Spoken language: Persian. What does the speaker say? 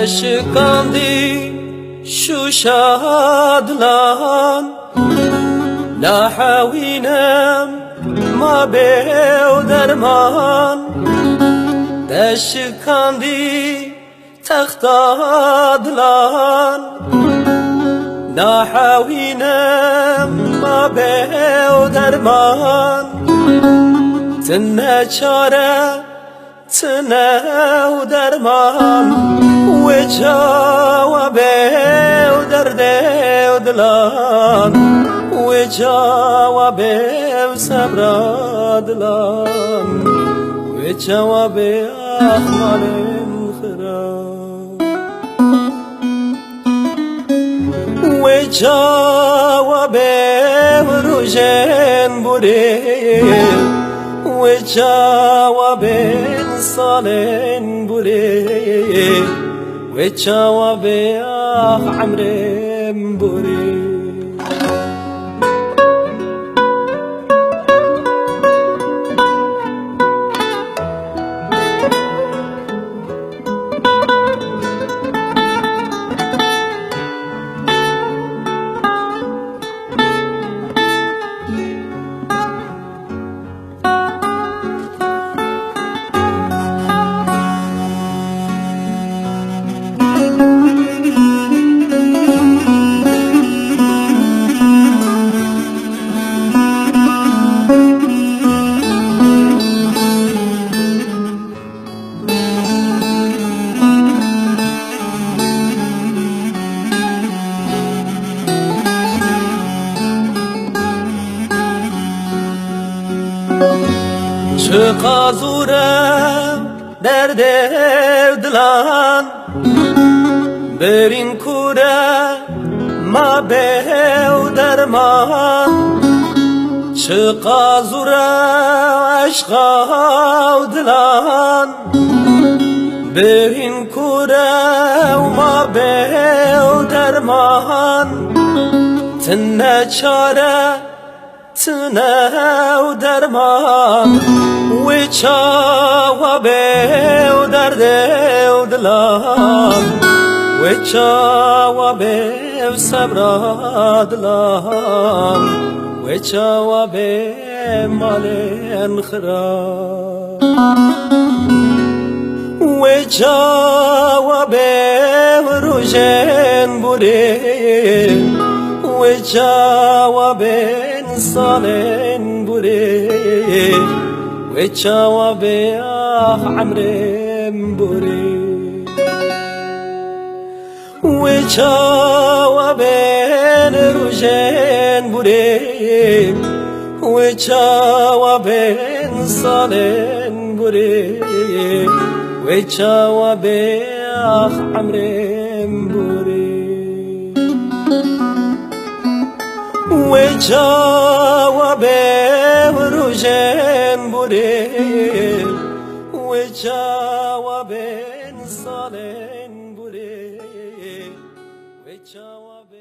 شکاندی شوشادلان نحوینم ما به درمان دشکاندی تختادلان نحوینم ما به درمان تنه چاره تنه درمان و جواب درد دلان و جواب صبر دلان و جواب احمال خراب و جواب روشن بوده و جواب سالن بوده و جواب عمرم بوده چه قازورم درد دلان برین کوره ما به درمان چه قازورم عشقا دلان برین کوره ما به درمان تنه چاره تنه درمان و جواب درد دلان و جواب صبر دلان و جواب مال خراب و جواب روشن بوده و جواب سالن بوده و جواب عمرم بوده و جواب روشن بوده و جواب سالن بوده و جواب عمرم بوده و جواب روشن بوده و جواب سالن بوده و جواب